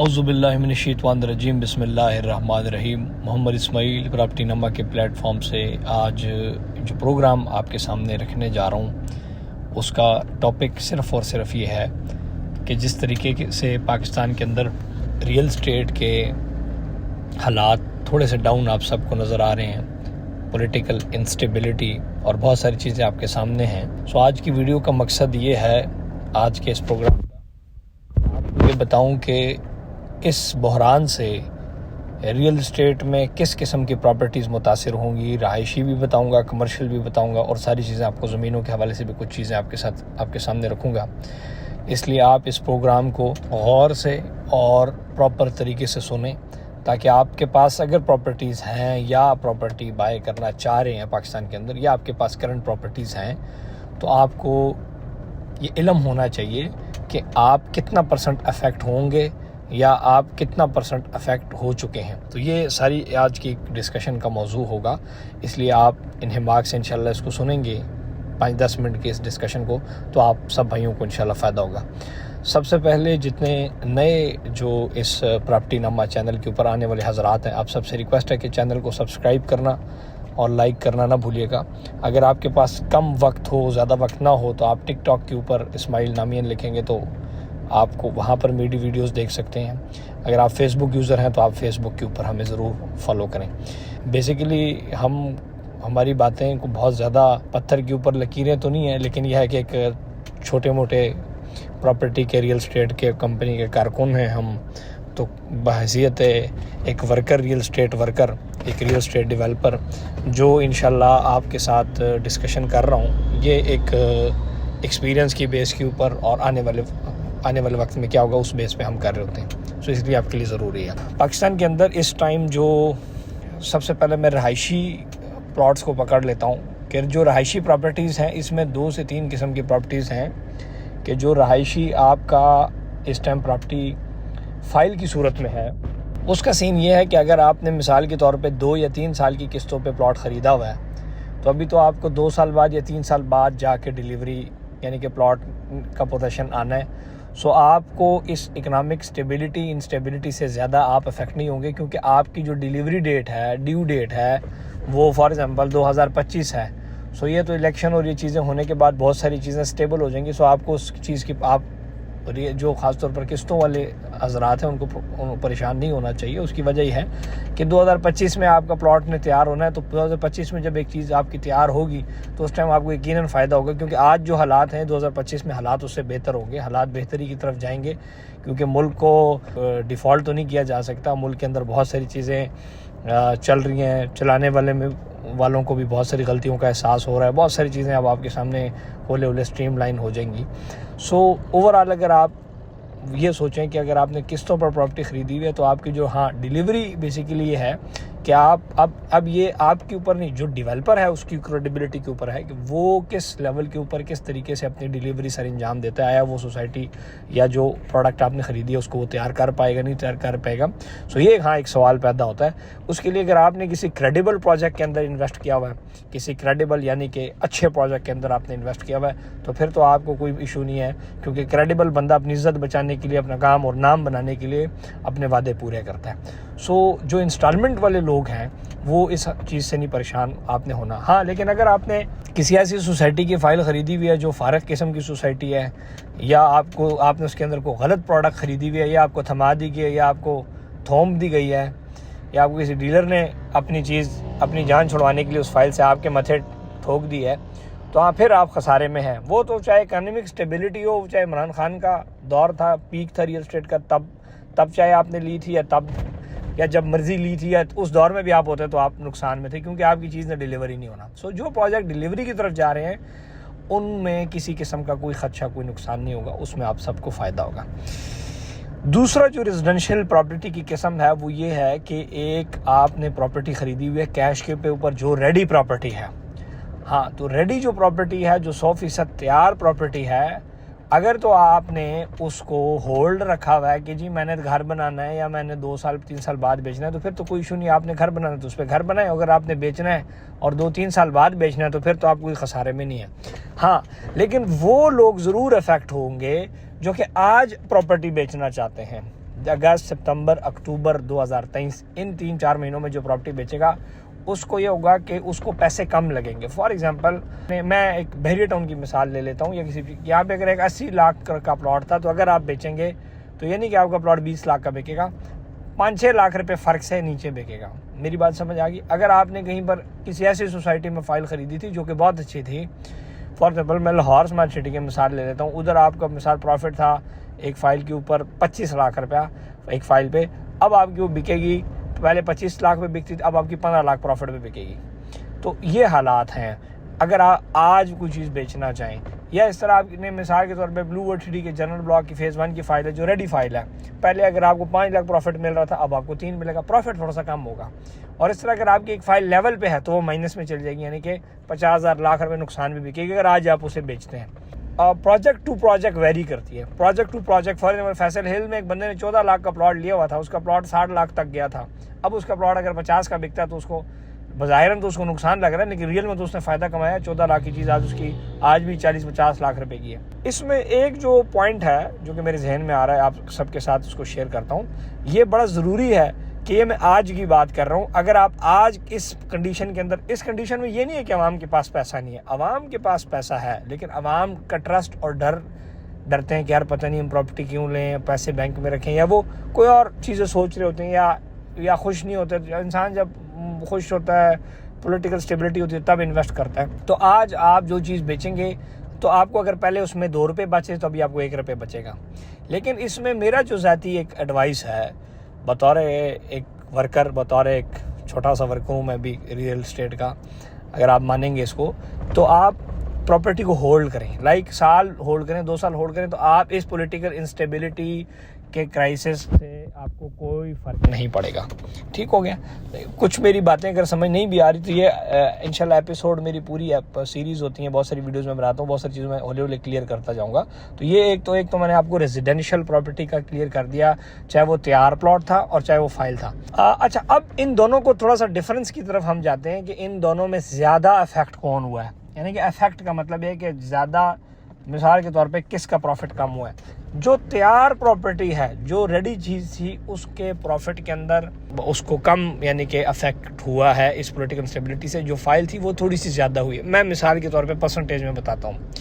औज़ुबिल्लाहिमिनश्शैतानिर्रजीम बिस्मिल्लाहिर्रहमानिर्रहीम। मोहम्मद इस्माइल प्रॉपर्टी नमा के प्लेटफॉर्म से आज जो प्रोग्राम आपके सामने रखने जा रहा हूँ उसका टॉपिक सिर्फ़ और सिर्फ ये है कि जिस तरीके से पाकिस्तान के अंदर रियल स्टेट के हालात थोड़े से डाउन आप सबको नज़र आ रहे हैं, पॉलिटिकल इंस्टेबिलिटी और बहुत सारी चीज़ें आपके सामने हैं। सो आज की वीडियो का मकसद ये है, आज के इस प्रोग्राम का आपको ये बताऊँ कि इस बहरान से रियल इस्टेट में किस किस्म की प्रॉपर्टीज़ मुतासिर होंगी। रहायशी भी बताऊंगा, कमर्शियल भी बताऊंगा और सारी चीज़ें आपको ज़मीनों के हवाले से भी कुछ चीज़ें आपके सामने रखूंगा। इसलिए आप इस प्रोग्राम को गौर से और प्रॉपर तरीके से सुनें ताकि आपके पास अगर प्रॉपर्टीज़ हैं या प्रॉपर्टी बाय करना चाह रहे हैं पाकिस्तान के अंदर या आपके पास करंट प्रॉपर्टीज़ हैं तो आपको ये इल्म होना चाहिए कि आप कितना परसेंट अफेक्ट होंगे या आप कितना परसेंट अफेक्ट हो चुके हैं। तो ये सारी आज की डिस्कशन का मौजू होगा, इसलिए आप इन्हिमाक से इंशाल्लाह इसको सुनेंगे 5-10 मिनट के इस डिस्कशन को तो आप सब भाइयों को इंशाल्लाह फ़ायदा होगा। सबसे पहले जितने नए जो इस प्रॉपर्टी नमा चैनल के ऊपर आने वाले हज़रात हैं, आप सबसे रिक्वेस्ट है कि चैनल को सब्सक्राइब करना और लाइक करना ना भूलिएगा। अगर आपके पास कम वक्त हो, ज़्यादा वक्त ना हो तो आप टिकटॉक के ऊपर इस्माइल नामियन लिखेंगे तो आपको वहाँ पर मेरी वीडियोस देख सकते हैं। अगर आप फेसबुक यूज़र हैं तो आप फेसबुक के ऊपर हमें ज़रूर फॉलो करें। बेसिकली हमारी बातें को बहुत ज़्यादा पत्थर के ऊपर लकीरें तो नहीं है, लेकिन यह है कि एक छोटे मोटे प्रॉपर्टी के रियल स्टेट के कंपनी के कारकुन हैं हम, तो बहैसियत एक वर्कर, रियल स्टेट वर्कर, एक रियल स्टेट डेवलपर जो इंशाल्लाह आपके साथ डिस्कशन कर रहा हूँ, ये एक एक्सपीरियंस की बेस के ऊपर और आने वाले वक्त में क्या होगा उस बेस पे हम कर रहे होते हैं। सो इसलिए आपके लिए ज़रूरी है। पाकिस्तान के अंदर इस टाइम जो सबसे पहले मैं रहायशी प्लॉट्स को पकड़ लेता हूँ कि जो रहायशी प्रॉपर्टीज़ हैं इसमें 2 से 3 किस्म की प्रॉपर्टीज़ हैं कि जो रहायशी आपका इस टाइम प्रॉपर्टी फ़ाइल की सूरत में है। उसका सीन ये है कि अगर आपने मिसाल के तौर पे 2 या 3 साल की किस्तों पे प्लॉट ख़रीदा हुआ है तो अभी तो आपको 2 साल बाद या 3 साल बाद जाके डिलीवरी यानी कि प्लॉट का पोजेशन आना है। सो आपको इस इकनॉमिक स्टेबिलिटी इंस्टेबिलिटी से ज़्यादा आप अफेक्ट नहीं होंगे, क्योंकि आपकी जो डिलीवरी डेट है, ड्यू डेट है, वो फॉर एग्जांपल 2025 है। सो ये तो इलेक्शन और ये चीज़ें होने के बाद बहुत सारी चीज़ें स्टेबल हो जाएंगी। सो आपको उस चीज़ की जो ख़ासतौर पर किस्तों वाले हज़रात हैं उनको परेशान नहीं होना चाहिए। उसकी वजह यह है कि 2025 में आपका प्लॉट ने तैयार होना है, तो 2025 में जब एक चीज़ आपकी तैयार होगी तो उस टाइम आपको यकीनन फ़ायदा होगा, क्योंकि आज जो हालात हैं 2025 में हालात उससे बेहतर होंगे, हालात बेहतरी की तरफ जाएंगे। क्योंकि मुल्क को डिफ़ॉल्ट तो नहीं किया जा सकता, मुल्क के अंदर बहुत सारी चीज़ें चल रही हैं, चलाने वालों को भी बहुत सारी गलतियों का एहसास हो रहा है, बहुत सारी चीज़ें अब आपके सामने होले स्ट्रीमलाइन हो जाएंगी। सो ओवरऑल अगर आप ये सोचें कि अगर आपने किस्तों पर प्रॉपर्टी ख़रीदी हुई है तो आपकी जो डिलीवरी बेसिकली ये है कि आप अब ये आपके ऊपर नहीं, जो डेवलपर है उसकी क्रेडिबिलिटी के ऊपर है कि वो किस लेवल के ऊपर किस तरीके से अपनी डिलीवरी सर अंजाम देता है। आया वो सोसाइटी या जो प्रोडक्ट आपने ख़रीदी है उसको वो तैयार कर पाएगा, नहीं तैयार कर पाएगा। सो ये एक सवाल पैदा होता है। उसके लिए अगर आपने किसी क्रेडिबल प्रोजेक्ट के अंदर इन्वेस्ट किया हुआ है, किसी क्रेडिबल यानी कि अच्छे प्रोजेक्ट के अंदर आपने इन्वेस्ट किया हुआ है, तो फिर तो आपको कोई इशू नहीं है, क्योंकि क्रेडिबल बंदा अपनी इज्जत बचाने के लिए, अपना काम और नाम बनाने के लिए अपने वादे पूरे करता है। सो जो इंस्टॉलमेंट वाले लोग हैं वो इस चीज़ से नहीं परेशान आपने होना। हाँ, लेकिन अगर आपने किसी ऐसी सोसाइटी की फ़ाइल ख़रीदी हुई है जो फारग किस्म की सोसाइटी है, या आपने उसके अंदर कोई गलत प्रोडक्ट ख़रीदी हुई है, या आपको थमा दी गई है, या आपको थोम दी गई है, या आपको किसी डीलर ने अपनी जान छुड़वाने के लिए उस फाइल से आपके माथे ठोक दी है, तो हाँ फिर आप खसारे में हैं। वो तो चाहे इकनॉमिक स्टेबिलिटी हो, चाहे इमरान खान का दौर था, पीक था रियल स्टेट का, तब चाहे आपने ली थी या जब मर्जी ली थी, या उस दौर में भी आप होते तो आप नुकसान में थे, क्योंकि आपकी चीज़ ने डिलीवरी नहीं होना। सो जो प्रोजेक्ट डिलीवरी की तरफ जा रहे हैं उनमें किसी किस्म का कोई खदशा, कोई नुकसान नहीं होगा, उसमें आप सबको फ़ायदा होगा। दूसरा जो रेजिडेंशियल प्रॉपर्टी की किस्म है वो ये है कि एक आपने प्रॉपर्टी ख़रीदी हुई है कैश के ऊपर, जो रेडी प्रॉपर्टी है। हाँ, तो रेडी जो प्रॉपर्टी है, जो 100% तैयार प्रॉपर्टी है, अगर तो आपने उसको होल्ड रखा हुआ है कि जी मैंने घर बनाना है या मैंने 2 साल 3 साल बाद बेचना है, तो फिर तो कोई इशू नहीं। आपने घर बनाना है तो उस पर घर बनाए। अगर आपने बेचना है और 2-3 साल बाद बेचना है तो फिर तो आप कोई खसारे में नहीं है। हाँ, लेकिन वो लोग ज़रूर अफेक्ट होंगे जो कि आज प्रॉपर्टी बेचना चाहते हैं। अगस्त, सितंबर, अक्टूबर 2023 इन 3-4 महीनों में जो प्रॉपर्टी बेचेगा उसको ये होगा कि उसको पैसे कम लगेंगे। फॉर एग्जांपल मैं एक बहरिया टाउन की मिसाल ले लेता हूँ या किसी यहाँ पे अगर एक 80 लाख का प्लॉट था, तो अगर आप बेचेंगे तो ये नहीं कि आपका प्लॉट 20 लाख का बिकेगा, 5-6 लाख रुपए फ़र्क से नीचे बिकेगा। मेरी बात समझ आ गई? अगर आपने कहीं पर किसी ऐसी सोसाइटी में फ़ाइल ख़रीदी थी जो कि बहुत अच्छी थी, फॉर एग्जाम्पल मैं लाहौर स्मार्ट सिटी की मिसाल ले लेता हूँ, उधर आपका मिसाल प्रॉफिट था एक फ़ाइल के ऊपर 25 लाख रुपया एक फ़ाइल पे, अब आपकी वो बिकेगी, पहले 25 लाख पे बिकती थी, अब आपकी 15 लाख प्रॉफिट पे बिकेगी। तो ये हालात हैं अगर आप आज कोई चीज़ बेचना चाहें। या इस तरह आपने मिसाल के तौर पे ब्लू वर्ल्ड सिटी के जनरल ब्लॉक की फेज़ 1 की फ़ाइल है जो रेडी फाइल है, पहले अगर आपको 5 लाख प्रॉफिट मिल रहा था, अब आपको 3 मिलेगा, प्रॉफिट थोड़ा सा कम होगा। और इस तरह अगर आपकी एक फ़ाइल लेवल पे है तो वो माइनस में चल जाएगी, यानी कि 50,000 लाख रुपये नुकसान भी बिकेगी अगर आज आप उसे बेचते हैं। प्रोजेक्ट टू प्रोजेक्ट वेरी करती है, project to project. For example Faisal hill में एक बंदे ने 14 लाख का प्लॉट लिया हुआ था, उसका प्लॉट 60 लाख तक गया था, अब उसका प्लॉट अगर 50 का बिकता है तो उसको बज़ाहिरन तो उसको नुकसान लग रहा है, लेकिन रियल में तो उसने फ़ायदा कमाया। 14 लाख की चीज़ आज उसकी आज भी 40-50 लाख रुपए की है। इसमें एक जो पॉइंट है जो कि मेरे जहन में आ रहा है, आप सबके साथ उसको शेयर करता हूँ। ये बड़ा ज़रूरी है कि ये मैं आज की बात कर रहा हूँ। अगर आप आज इस कंडीशन के अंदर, इस कंडीशन में ये नहीं है कि अवाम के पास पैसा नहीं है, अवाम के पास पैसा है, लेकिन अवाम का ट्रस्ट और डरते हैं कि यार पता नहीं हम प्रॉपर्टी क्यों लें, पैसे बैंक में रखें, या वो कोई और चीज़ें सोच रहे होते हैं, या खुश नहीं होते। इंसान जब खुश होता है, पॉलिटिकल स्टेबिलिटी होती है, तब इन्वेस्ट करता है। तो आज आप जो चीज़ बेचेंगे तो आपको अगर पहले उसमें 2 रुपये बचे तो अभी आपको 1 रुपये बचेगा। लेकिन इसमें मेरा जो ज़ाती एक एडवाइस है, बतौर एक वर्कर, बतौर एक छोटा सा वर्कर हूँ मैं भी रियल एस्टेट का, अगर आप मानेंगे इसको, तो आप प्रॉपर्टी को होल्ड करें, लाइक साल होल्ड करें, 2 साल होल्ड करें, तो आप इस पॉलिटिकल इंस्टेबिलिटी के क्राइसिस से आपको कोई फ़र्क नहीं पड़ेगा। ठीक हो गया? कुछ मेरी बातें अगर समझ नहीं भी आ रही तो ये इंशाल्लाह एपिसोड मेरी पूरी सीरीज़ होती है, बहुत सारी वीडियोज़ में बनाता हूँ, बहुत सारी चीज़ें मैं हौले हौले क्लियर करता जाऊँगा। तो ये एक तो मैंने आपको रेजिडेंशियल प्रॉपर्टी का क्लियर कर दिया, चाहे वो तैयार प्लॉट था और चाहे वो फाइल था। अच्छा, अब इन दोनों को थोड़ा सा डिफरेंस की तरफ हम जाते हैं कि इन दोनों में ज़्यादा अफेक्ट कौन हुआ है। यानी कि अफेक्ट का मतलब है कि ज़्यादा, मिसाल के तौर पे किसका प्रॉफिट कम हुआ है। जो तैयार प्रॉपर्टी है, जो रेडी चीज़ थी, उसके प्रॉफिट के अंदर उसको कम यानी कि अफेक्ट हुआ है इस पॉलिटिकल स्टेबिलिटी से। जो फाइल थी वो थोड़ी सी ज़्यादा हुई है। मैं मिसाल के तौर पे परसेंटेज में बताता हूँ।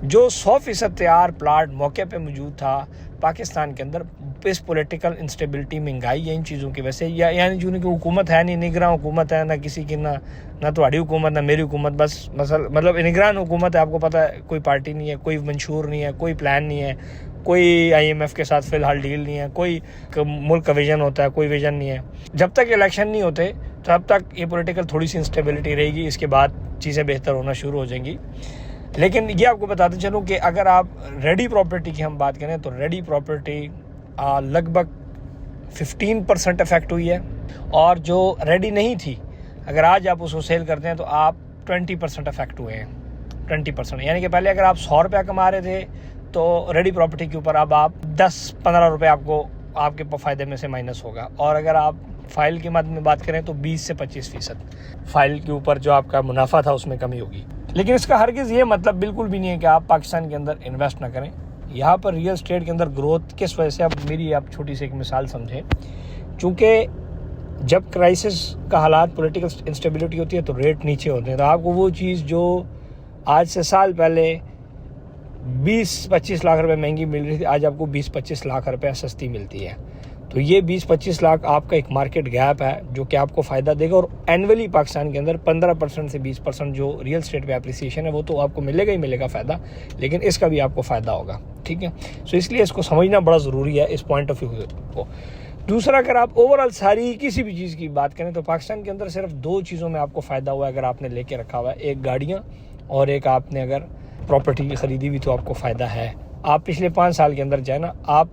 जो 100% तैयार प्लाट मौके पे मौजूद था पाकिस्तान के अंदर, इस पॉलिटिकल इंस्टेबिलिटी, महंगाई या इन चीज़ों की वजह से, या यानी जो उनकी हुकूमत है नहीं, निगरान हुकूमत है, ना किसी की, ना तुम्हारी हुकूमत, ना मेरी हुकूमत, बस मतलब निगरान हुकूमत है। आपको पता है कोई पार्टी नहीं है, कोई मंशूर नहीं है, कोई प्लान नहीं है, कोई IMF के साथ फ़िलहाल डील नहीं है, कोई मुल्क का विजन होता है, कोई विजन नहीं है। जब तक इलेक्शन नहीं होते तब तक ये पॉलिटिकल थोड़ी सी इंस्टेबिलिटी रहेगी, इसके बाद चीज़ें बेहतर होना शुरू हो जाएंगी। लेकिन ये आपको बताते चलूँ कि अगर आप रेडी प्रॉपर्टी की हम बात करें तो रेडी प्रॉपर्टी लगभग 15% इफेक्ट हुई है, और जो रेडी नहीं थी अगर आज आप उसको सेल करते हैं तो आप 20% इफेक्ट हुए हैं। 20%, यानी कि पहले अगर आप 100 रुपया कमा रहे थे तो रेडी प्रॉपर्टी के ऊपर अब आप 10-15 रुपये आपको आपके फ़ायदे में से माइनस होगा। और अगर आप फाइल की मद में बात करें तो 20 से 25% फाइल के ऊपर जो आपका मुनाफा था उसमें कमी होगी। लेकिन इसका हरगिज़ ये मतलब बिल्कुल भी नहीं है कि आप पाकिस्तान के अंदर इन्वेस्ट ना करें। यहाँ पर रियल एस्टेट के अंदर ग्रोथ किस वजह से, अब मेरी आप छोटी सी एक मिसाल समझें। चूँकि जब क्राइसिस का हालात, पॉलिटिकल इंस्टेबिलिटी होती है तो रेट नीचे होते हैं, तो आपको वो चीज़ जो आज से साल पहले 20-25 लाख रुपए महंगी मिल रही थी, आज आपको 20-25 लाख रुपए सस्ती मिलती है। तो ये 20-25 लाख आपका एक मार्केट गैप है जो कि आपको फ़ायदा देगा। और एनुअली पाकिस्तान के अंदर 15% से 20% जो रियल एस्टेट पे एप्रिसिएशन है वो तो आपको मिलेगा ही मिलेगा फ़ायदा, लेकिन इसका भी आपको फ़ायदा होगा। ठीक है, सो इसलिए इसको समझना बड़ा ज़रूरी है इस पॉइंट ऑफ व्यू को। दूसरा, अगर आप ओवरऑल सारी किसी भी चीज़ की बात करें तो पाकिस्तान के अंदर सिर्फ 2 चीज़ों में आपको फ़ायदा हुआ है अगर आपने लेके रखा हुआ है, एक गाड़ियाँ और एक आपने अगर प्रॉपर्टी की ख़रीदी भी तो आपको फ़ायदा है। आप पिछले 5 साल के अंदर जाए ना, आप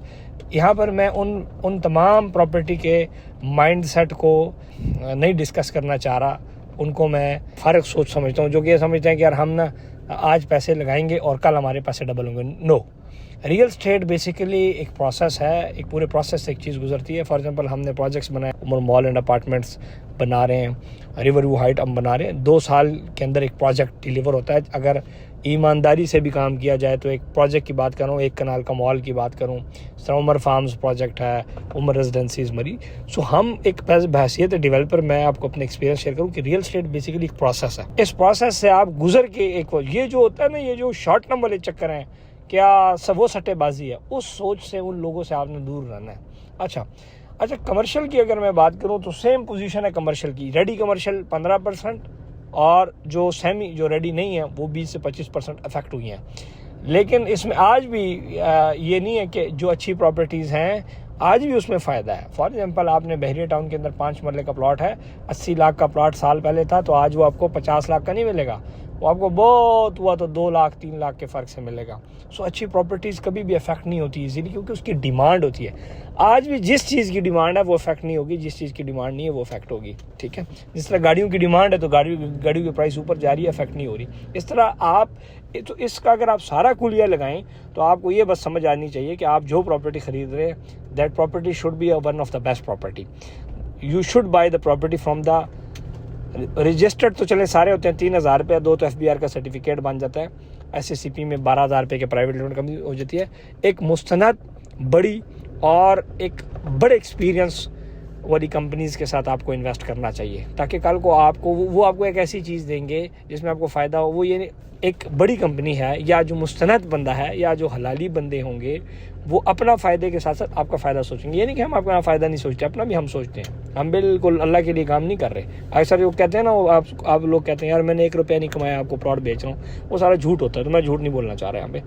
यहाँ पर मैं उन तमाम प्रॉपर्टी के माइंडसेट को नहीं डिस्कस करना चाह रहा, उनको मैं फ़र्क सोच समझता हूँ, जो कि ये समझते हैं कि यार हम ना आज पैसे लगाएंगे और कल हमारे पैसे डबल होंगे। नो, रियल स्टेट बेसिकली एक प्रोसेस है, एक पूरे प्रोसेस से एक चीज़ गुजरती है। फॉर एग्जांपल हमने प्रोजेक्ट्स बनाए, उमर मॉल एंड अपार्टमेंट्स बना रहे हैं, रिवर व्यू हाइट हम बना रहे हैं। 2 साल के अंदर एक प्रोजेक्ट डिलीवर होता है। अगर ईमानदारी से भी काम किया जाए तो एक प्रोजेक्ट की बात करूँ, 1 कनाल का मॉल की बात करूँ, इस तरह उमर फार्म्स प्रोजेक्ट है, उमर रेजिडेंसीज मरी। सो हम एक बहैसियत डेवलपर मैं आपको अपने एक्सपीरियंस शेयर करूँ कि रियल एस्टेट बेसिकली एक प्रोसेस है। इस प्रोसेस से आप गुजर के एक ये जो होता है ना, ये जो शॉर्ट टर्म वाले चक्कर हैं, क्या सब वो सट्टेबाजी है, उस सोच से उन लोगों से आपने दूर रहना है। अच्छा कमर्शियल की अगर मैं बात करूं तो सेम पोजीशन है कमर्शियल की। रेडी कमर्शियल 15% और जो सेमी जो रेडी नहीं है वो 20 से 25% अफेक्ट हुई हैं। लेकिन इसमें आज भी ये नहीं है कि जो अच्छी प्रॉपर्टीज़ हैं आज भी उसमें फ़ायदा है। फॉर एग्जांपल आपने बहरिया टाउन के अंदर 5 मरले का प्लॉट है, 80 लाख का प्लॉट साल पहले था, तो आज वो आपको 50 लाख का नहीं मिलेगा, वो आपको बहुत हुआ तो 2 लाख 3 लाख के फ़र्क से मिलेगा। सो अच्छी प्रॉपर्टीज़ कभी भी अफेक्ट नहीं होती इजीली, क्योंकि उसकी डिमांड होती है। आज भी जिस चीज़ की डिमांड है वो अफेक्ट नहीं होगी, जिस चीज़ की डिमांड नहीं है वो अफेक्ट होगी। ठीक है, जिस तरह गाड़ियों की डिमांड है तो गाड़ियों की प्राइस ऊपर जा रही है, अफेक्ट नहीं हो रही। इस तरह आप तो इसका अगर आप सारा कुलिया लगाएं तो आपको ये बस समझ आनी चाहिए कि आप जो प्रॉपर्टी खरीद रहे हैं, that property should be one of the best property. You should by the property from the registered, तो चले सारे होते हैं 3,000 रुपये, 2 तो FBR का सर्टिफिकेट बन जाता है, SCCP में 12,000 रुपये के प्राइवेट लिमिटेड कंपनी हो जाती है। एक मुस्तनद बड़ी और एक बड़े एक्सपीरियंस वाली कंपनीज़ के साथ आपको इन्वेस्ट करना चाहिए, ताकि कल को आपको वो आपको एक ऐसी चीज़ देंगे जिसमें आपको फ़ायदा हो। वो ये एक बड़ी कंपनी है या जो मुस्तनद बंदा है या जो हलाली बंदे होंगे वो अपना फ़ायदे के साथ साथ आपका फ़ायदा सोचेंगे। ये नहीं कि हम अपना फ़ायदा नहीं सोचते, अपना भी हम सोचते हैं। हम बिल्कुल अल्लाह के लिए काम नहीं कर रहे। अक्सर जो कहते हैं ना, आप लोग कहते हैं यार मैंने 1 रुपया नहीं कमाया, आपको प्लॉट बेच रहा हूँ, वो सारा झूठ होता है। तो मैं झूठ नहीं बोलना चाह रहा यहाँ पे।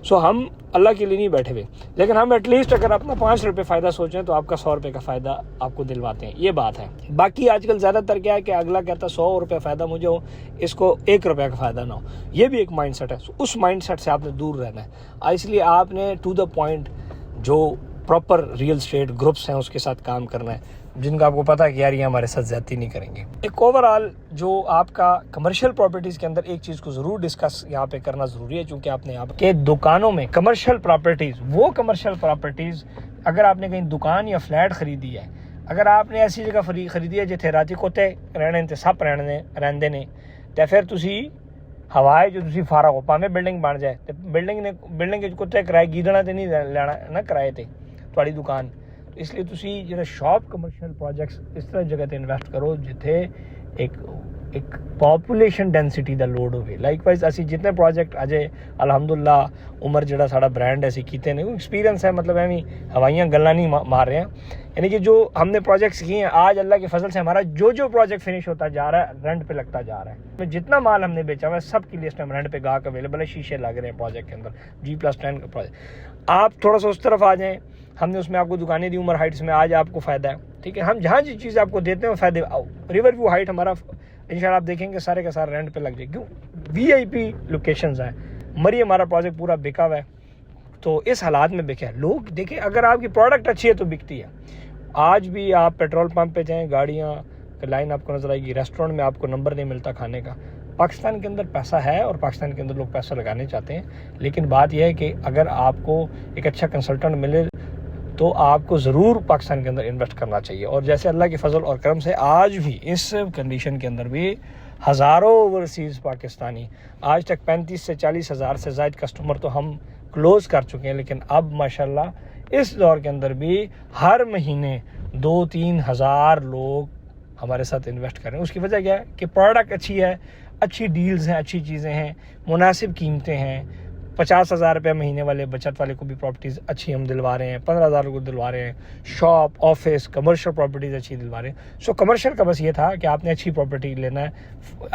सो हम अल्लाह के लिए नहीं बैठे हुए, लेकिन हम एटलीस्ट अगर अपना 5 रुपये फ़ायदा सोचें तो आपका 100 रुपये का फ़ायदा आपको दिलवाते हैं। ये बात है। बाकी आजकल ज़्यादातर क्या है कि अगला कहता है 100 रुपये फ़ायदा मुझे हो, इसको 1 रुपये का फ़ायदा ना हो। ये भी एक माइंडसेट है। उस माइंडसेट से आपने दूर रहना है। इसलिए आपने टू द पॉइंट जो प्रॉपर रियल एस्टेट ग्रुप्स हैं उसके साथ काम करना है, जिनका आपको पता है कि यार ये हमारे साथ ज्यादती नहीं करेंगे। एक ओवरऑल जो आपका कमर्शियल प्रॉपर्टीज़ के अंदर एक चीज़ को ज़रूर डिस्कस यहाँ पे करना ज़रूरी है, क्योंकि आपने आपके दुकानों में कमर्शियल प्रॉपर्टीज़, वो कमर्शियल प्रॉपर्टीज़ अगर आपने कहीं दुकान या फ्लैट खरीदी है, अगर आपने ऐसी जगह खरीदी है जिथे राती कुत्ते रहने ते सप रहंदे ने, तो फिर तुसी हवाए जो तुसी फारा हो भावें बिल्डिंग बन जाए तो बिल्डिंग के कुत्ते किराए गीदना तो नहीं लेना ना किराए ते थोड़ी दुकान। तो इसलिए तुसी जो शॉप कमर्शियल प्रोजेक्ट्स इस तरह जगह ते इन्वेस्ट करो जिथे एक पॉपुलेशन डेंसिटी दा लोड होवे। लाइकवाइज असी जितने प्रोजेक्ट अजे अल्हम्दुलिल्लाह उमर जड़ा साड़ा ब्रांड है असी कीते ने, एक्सपीरियंस है, मतलब एवं हवाइयाँ गल्ला नहीं मार रहे हैं। यानी कि जो हमने प्रोजेक्ट्स किए हैं आज अल्लाह के फजल से हमारा जो प्रोजेक्ट फिनिश होता जा रहा है रेंट पे लगता जा रहा है। जितना माल हमने बेचा हुआ है सब की लिस्ट में रेंट पे गाहक अवेलेबल है, शीशे लग रहे हैं प्रोजेक्ट के अंदर, G+10 का प्रोजेक्ट। आप थोड़ा सा उस तरफ आ जाएँ, हमने उसमें आपको दुकानें दी उमर हाइट्स में, आज आपको फ़ायदा है। ठीक है, हम जहाँ जिस चीज़ आपको देते हैं फ़ायदे। रिवर व्यू हाइट हमारा इंशाल्लाह आप देखेंगे सारे का सारा रेंट पे लग जाए, क्यों VIP लोकेशंस हैं। मरी हमारा प्रोजेक्ट पूरा बिका हुआ है, तो इस हालात में बिके लोग। देखिए अगर आपकी प्रोडक्ट अच्छी है तो बिकती है। आज भी आप पेट्रोल पंप पे जाएँ, गाड़ियाँ की लाइन आपको नजर आएगी, रेस्टोरेंट में आपको नंबर नहीं मिलता खाने का। पाकिस्तान के अंदर पैसा है और पाकिस्तान के अंदर लोग पैसा लगाने चाहते हैं, लेकिन बात यह है कि अगर आपको एक अच्छा कंसल्टेंट मिले तो आपको ज़रूर पाकिस्तान के अंदर इन्वेस्ट करना चाहिए। और जैसे अल्लाह के फजल और करम से आज भी इस कंडीशन के अंदर भी हज़ारों ओवरसीज़ पाकिस्तानी, आज तक 35 से 40 हज़ार से ज़ायद कस्टमर तो हम क्लोज़ कर चुके हैं, लेकिन अब माशाल्लाह इस दौर के अंदर भी हर महीने 2-3 हज़ार लोग हमारे साथ इन्वेस्ट करें। उसकी वजह क्या है कि प्रोडक्ट अच्छी है, अच्छी डील्स हैं, अच्छी चीज़ें हैं, मुनासिब कीमतें हैं। 50,000 रुपये महीने वाले बचत वाले को भी प्रॉपर्टीज़ अच्छी हम दिलवा रहे हैं, 15,000 को दिलवा रहे हैं, शॉप ऑफिस कमर्शियल प्रॉपर्टीज़ अच्छी दिलवा रहे हैं। सो कमर्शियल का बस ये था कि आपने अच्छी प्रॉपर्टी लेना है।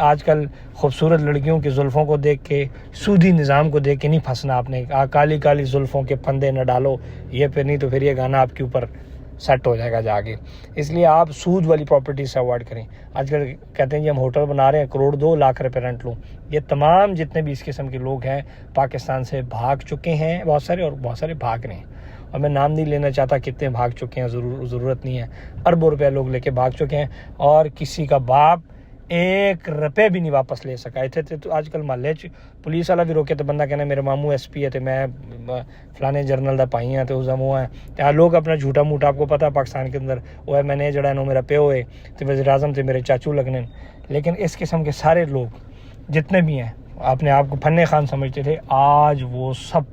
आजकल खूबसूरत लड़कियों की जुल्फ़ों को देख के, सूदी निज़ाम को देख के नहीं फंसना आपने। काली काली जुल्फ़ों के फंदे न डालो, ये फिर नहीं तो फिर ये गाना आपके ऊपर सेट हो जाएगा जाके। इसलिए आप सूद वाली प्रॉपर्टी से अवॉइड करें। आजकल कहते हैं जी हम होटल बना रहे हैं, 1-2 लाख रुपए रेंट लूँ। ये तमाम जितने भी इस किस्म के लोग हैं पाकिस्तान से भाग चुके हैं बहुत सारे, और बहुत सारे भाग रहे हैं। और मैं नाम नहीं लेना चाहता कितने भाग चुके हैं, ज़रूरत नहीं है। अरबों रुपये लोग लेके भाग चुके हैं और किसी का बाप 1 रुपये भी नहीं वापस ले सका। थे तो आजकल मोहल्ले पुलिस वाला भी रोके तो बंदा कहना मेरे मामू SP है, तो मैं फलाने जर्नल का पाई हाँ, तो उस वो है। तो लोग अपना झूठा मूठा, आपको पता है पाकिस्तान के अंदर वो है, मैंने जड़ा नो मेरा प्यो है, तो वज़ीर आज़म थे मेरे चाचू लगने। लेकिन इस किस्म के सारे लोग जितने भी हैं अपने आप को फन्ने खान समझते थे, आज वो सब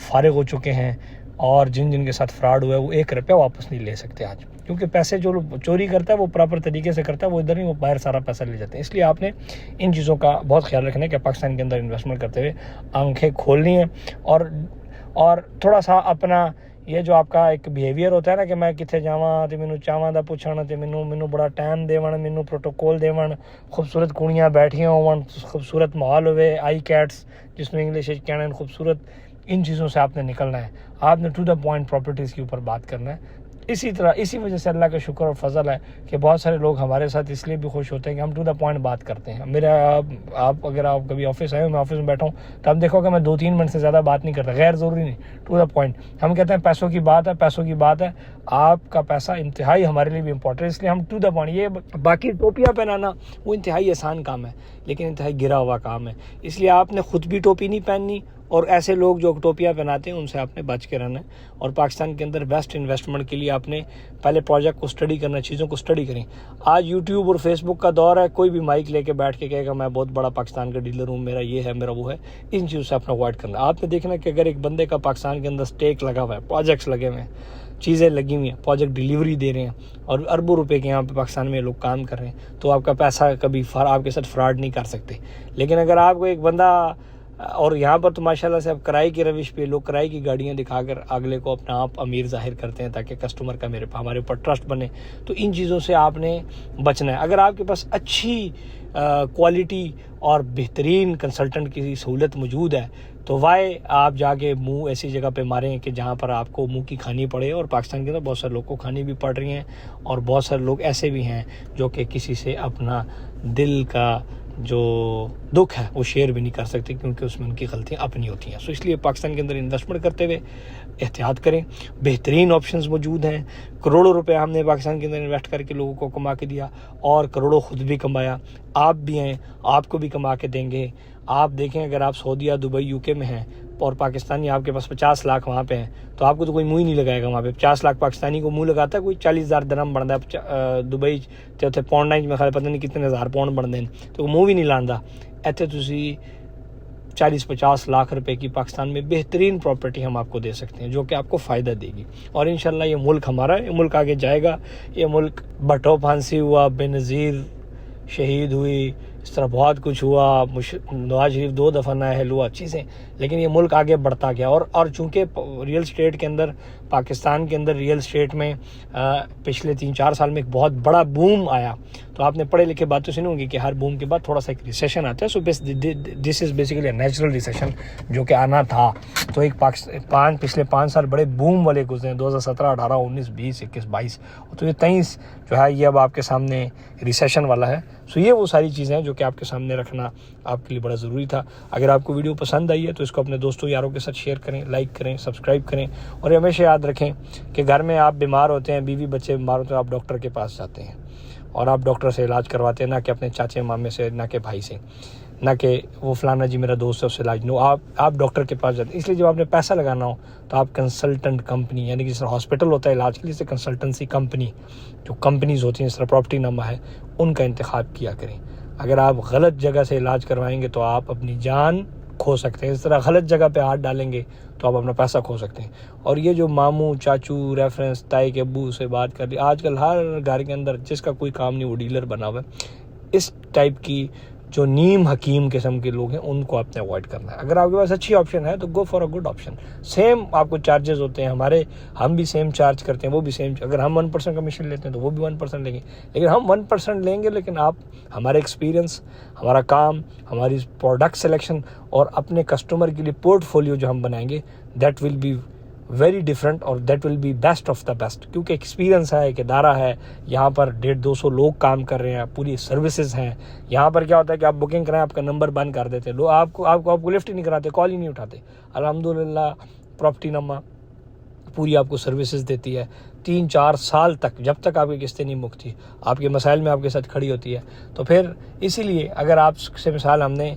फारिग हो चुके हैं और जिन जिन के साथ फ्रॉड हुआ है वो 1 रुपया वापस नहीं ले सकते आज, क्योंकि पैसे जो चोरी करता है वो प्रॉपर तरीके से करता है, वो इधर नहीं, वो बाहर सारा पैसा ले जाते हैं। इसलिए आपने इन चीज़ों का बहुत ख्याल रखना है कि पाकिस्तान के अंदर इन्वेस्टमेंट करते हुए आंखें खोलनी है और थोड़ा सा अपना ये जो आपका एक बिहेवियर होता है ना कि मैं किथे जावां ते मैनू चावां दा पुछण ते मैनू बड़ा टाइम देवन, मैनू प्रोटोकॉल देवन, खूबसूरत कुड़ियाँ बैठियां होवन, खूबसूरत माहौल होवे, आई कैट्स जिसमें इंग्लिश कहना खूबसूरत, इन चीज़ों से आपने निकलना है। आपने टू द पॉइंट प्रॉपर्टीज़ के ऊपर बात करना है। इसी वजह से अल्लाह का शुक्र और फजल है कि बहुत सारे लोग हमारे साथ इसलिए भी खुश होते हैं कि हम टू द पॉइंट बात करते हैं। अगर आप कभी ऑफिस आए हो, मैं ऑफिस में बैठा हूँ, तो आप देखोगे मैं 2-3 मिनट से ज़्यादा बात नहीं करता, गैर ज़रूरी नहीं, टू द पॉइंट। हम कहते हैं पैसों की बात है, आपका पैसा इंतहाई हमारे लिए भी इम्पोर्टेंट है, इसलिए हम टू द पॉइंट। ये बाकी टोपियाँ पहनाना वो इंतहाई आसान काम है, लेकिन इंतहाई गिरा हुआ काम है, इसलिए आपने खुद भी टोपी नहीं पहननी और ऐसे लोग जो टोपियाँ पहनाते हैं उनसे आपने बच के रहना है। और पाकिस्तान के अंदर बेस्ट इन्वेस्टमेंट के लिए आपने पहले प्रोजेक्ट को स्टडी करना, चीज़ों को स्टडी करें। आज यूट्यूब और फेसबुक का दौर है, कोई भी माइक लेके बैठ के कहेगा मैं बहुत बड़ा पाकिस्तान का डीलर हूँ, मेरा ये है, मेरा वो है। इन चीज़ों से अपना अवॉइड करना। आपने देखना कि अगर एक बंदे का पाकिस्तान के अंदर स्टेक लगा हुआ है, प्रोजेक्ट्स लगे हुए हैं, चीज़ें लगी हुई हैं, प्रोजेक्ट डिलीवरी दे रहे हैं और अरबों रुपए के यहाँ पे पाकिस्तान में लोग काम कर रहे हैं, तो आपका पैसा कभी आपके साथ फ्रॉड नहीं कर सकते। लेकिन अगर आपको एक बंदा, और यहाँ पर तो माशाल्लाह से अब किराए की रविश पे लोग किराए की गाड़ियाँ दिखाकर अगले को अपना आप अमीर जाहिर करते हैं ताकि कस्टमर का हमारे ऊपर ट्रस्ट बने, तो इन चीज़ों से आपने बचना है। अगर आपके पास अच्छी क्वालिटी और बेहतरीन कंसल्टेंट की सहूलत मौजूद है तो वाई आप जाके मुंह ऐसी जगह पे मारें कि जहाँ पर आपको मुंह की खानी पड़े। और पाकिस्तान के अंदर बहुत सारे लोग को खानी भी पड़ रही हैं और बहुत सारे लोग ऐसे भी हैं जो कि किसी से अपना दिल का जो दुख है वो शेयर भी नहीं कर सकते, क्योंकि उसमें उनकी गलतियाँ अपनी होती हैं। सो इसलिए पाकिस्तान के अंदर इन्वेस्टमेंट करते हुए एहतियात करें। बेहतरीन ऑप्शंस मौजूद हैं, करोड़ों रुपए हमने पाकिस्तान के अंदर इन्वेस्ट करके लोगों को कमा के दिया और करोड़ों खुद भी कमाया। आप भी हैं, आपको भी कमा के देंगे। आप देखें, अगर आप सऊदी या दुबई यूके में हैं और पाकिस्तानी आपके पास 50 लाख वहाँ पे हैं, तो आपको तो कोई मुँह ही नहीं लगाएगा। वहाँ पे 50 लाख पाकिस्तानी को मुँह लगाता है, कोई 40,000 दिरहम बनता है दुबई ते उत्थे पौंडां में पता नहीं कितने हज़ार पौंड बनते हैं, तो मुँह भी नहीं लाता। इत्थे तुसी 40-50 लाख रुपए की पाकिस्तान में बेहतरीन प्रॉपर्टी हम आपको दे सकते हैं जो कि आपको फ़ायदा देगी। और इंशाल्लाह ये मुल्क हमारा है, ये मुल्क आगे जाएगा। ये मुल्क भट्टो फांसी हुआ, बेनज़ीर शहीद हुई, इस तरह बहुत कुछ हुआ, नवाज शरीफ 2 दफ़ा नाअहल हुआ, चीज़ें, लेकिन ये मुल्क आगे बढ़ता गया। और चूँकि रियल स्टेट के अंदर, पाकिस्तान के अंदर रियल स्टेट में पिछले 3-4 साल में एक बहुत बड़ा बूम आया। तो आपने पढ़े लिखे बात तो सुनी होगी कि हर बूम के बाद थोड़ा सा एक रिसेशन आता है। So this is basically natural recession जो कि आना था। तो एक पिछले 5 साल बड़े बूम वाले गुजरे, 2017, 18, 19, 20, 21, 22, तो ये 23 जो है ये अब आपके सामने रिसेशन वाला है। सो ये वो सारी चीज़ें हैं जो कि आपके सामने रखना आपके लिए बड़ा ज़रूरी था। अगर आपको वीडियो पसंद आई है तो इसको अपने दोस्तों यारों के साथ शेयर करें, लाइक करें, सब्सक्राइब करें। और हमेशा याद रखें कि घर में आप बीमार होते हैं, बीवी बच्चे बीमार होते हैं, आप डॉक्टर के पास जाते हैं और आप डॉक्टर से इलाज करवाते हैं, ना कि अपने चाचे मामे से, ना कि भाई से, ना कि वो फलाना जी मेरा दोस्त है उससे इलाज। नो, आप डॉक्टर के पास जाते हैं। इसलिए जब आपने पैसा लगाना हो तो आप कंसल्टेंट कंपनी, यानी कि जिस तरह हॉस्पिटल होता है इलाज के लिए, कंसल्टेंसी कंपनी, जो कंपनीज़ होती हैं जिस तरह प्रॉपर्टी नमा है, उनका इंतखाब किया करें। अगर आप गलत जगह से इलाज करवाएंगे तो आप अपनी जान खो सकते हैं। इस तरह गलत जगह पे हाथ डालेंगे तो आप अपना पैसा खो सकते हैं। और ये जो मामू चाचू रेफरेंस ताई के अब्बू से बात कर ली, आजकल हर घर के अंदर जिसका कोई काम नहीं वो डीलर बना हुआ है। इस टाइप की जो नीम हकीम किस्म के लोग हैं उनको आपने अवॉइड करना है। अगर आपके पास अच्छी ऑप्शन है तो go for a good option. Same आपको चार्जेस होते हैं, हम भी सेम चार्ज करते हैं, वो भी सेम। अगर हम 1% कमीशन लेते हैं तो वो भी 1% लेंगे, लेकिन हम 1% लेंगे, लेकिन आप हमारा एक्सपीरियंस, हमारा काम, हमारी प्रोडक्ट सिलेक्शन और अपने कस्टमर के लिए पोर्टफोलियो जो हम बनाएंगे, that will be very different और that will be best of the best. क्योंकि एक्सपीरियंस है, एक इदारा है, यहाँ पर 150-200 लोग काम कर रहे हैं, पूरी सर्विसेज हैं। यहाँ पर क्या होता है कि आप बुकिंग कराएं, आपका नंबर बंद कर देते हैं लोग, आपको लिफ्ट ही नहीं कराते, कॉल ही नहीं उठाते। अल्हम्दुलिल्लाह प्रॉपर्टी नमा पूरी आपको सर्विसेज देती है 3-4 साल तक, जब तक आपकी किस्तें नहीं मुकती, आपके मसाइल में आपके साथ खड़ी होती है। तो फिर इसीलिए अगर आपसे मिसाल हमने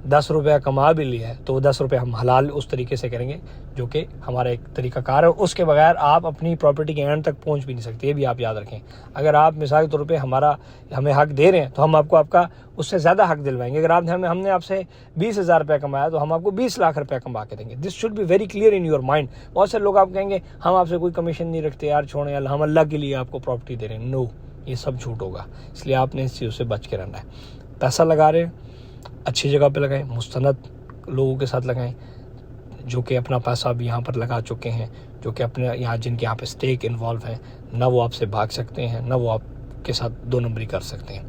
10 रुपया कमा भी लिया है तो वो 10 रुपये हम हलाल उस तरीके से करेंगे जो कि हमारा एक तरीक़ाकार है। उसके बगैर आप अपनी प्रॉपर्टी के एंड तक पहुंच भी नहीं सकते, ये भी आप याद रखें। अगर आप मिसाल के तौर पे हमें हक दे रहे हैं तो हम आपको आपका उससे ज़्यादा हक दिलवाएंगे। अगर हमने आपसे 20,000 रुपया कमाया तो हम आपको 20 लाख रुपया कमा के देंगे। This should be very clear in your mind. बहुत से लोग आप कहेंगे हम आपसे कोई कमीशन नहीं रखते यार, छोड़ें, हम अल्लाह के लिए आपको प्रॉपर्टी दे रहे हैं। नो, ये सब झूठ होगा। इसलिए आपने इस चीज़ से बच के रहना है। पैसा लगा रहे हैं अच्छी जगह पे लगाएं, मुस्तनद लोगों के साथ लगाएं जो कि अपना पैसा भी यहाँ पर लगा चुके हैं, जो कि अपने यहाँ जिनके यहाँ पे स्टेक इन्वॉल्व है, ना वो आपसे भाग सकते हैं ना वो आपके साथ 2 नंबरी कर सकते हैं।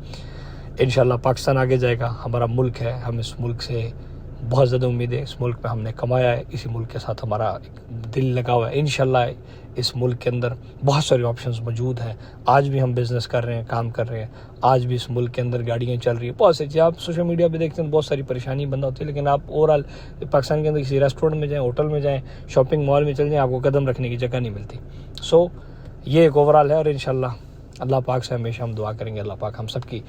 इंशाल्लाह पाकिस्तान आगे जाएगा, हमारा मुल्क है, हम इस मुल्क से बहुत ज़्यादा उम्मीद है। इस मुल्क में हमने कमाया है, इसी मुल्क के साथ हमारा दिल लगा हुआ है। इंशाल्लाह इस मुल्क के अंदर बहुत सारे ऑप्शंस मौजूद हैं। आज भी हम बिज़नेस कर रहे हैं, काम कर रहे हैं। आज भी इस मुल्क के अंदर गाड़ियाँ चल रही है, बहुत सी। आप सोशल मीडिया पे देखते हैं बहुत सारी परेशानी बंद होती है, लेकिन आप ओवरऑल पाकिस्तान के अंदर किसी रेस्टोरेंट में जाएँ, होटल में जाएँ, शॉपिंग मॉल में चल जाएँ, आपको कदम रखने की जगह नहीं मिलती। सो ये एक ओवरऑल है और इंशाल्लाह अल्लाह पाक से हमेशा हम दुआ करेंगे अल्लाह पाक हम सब की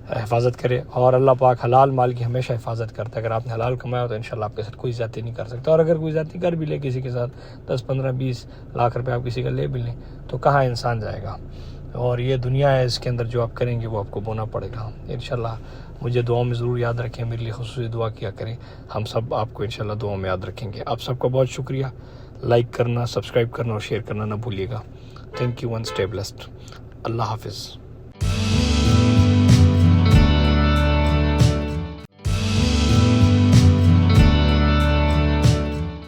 हिफाजत करे और अल्लाह पाक हलाल माल की हमेशा हिफाजत करता है। अगर आपने हलाल कमाया तो इंशाल्लाह आपके साथ कोई ज़्यादती नहीं कर सकता। और अगर कोई ज़्यादती कर भी ले किसी के साथ 10, 15, 20 लाख रुपए आप किसी का ले भी लें तो कहाँ इंसान जाएगा। और ये दुनिया है, इसके अंदर जो आप करेंगे वो आपको बोना पड़ेगा। इंशाल्लाह मुझे दुआ में ज़रूर याद रखें, मेरे लिए खुसूसी दुआ किया करें। हम सब आपको इंशाल्लाह दुआ में याद रखेंगे। आप सबका बहुत शुक्रिया। लाइक करना, सब्सक्राइब करना और शेयर करना ना भूलिएगा। Thank you and stay blessed. अल्लाह हाफिज़।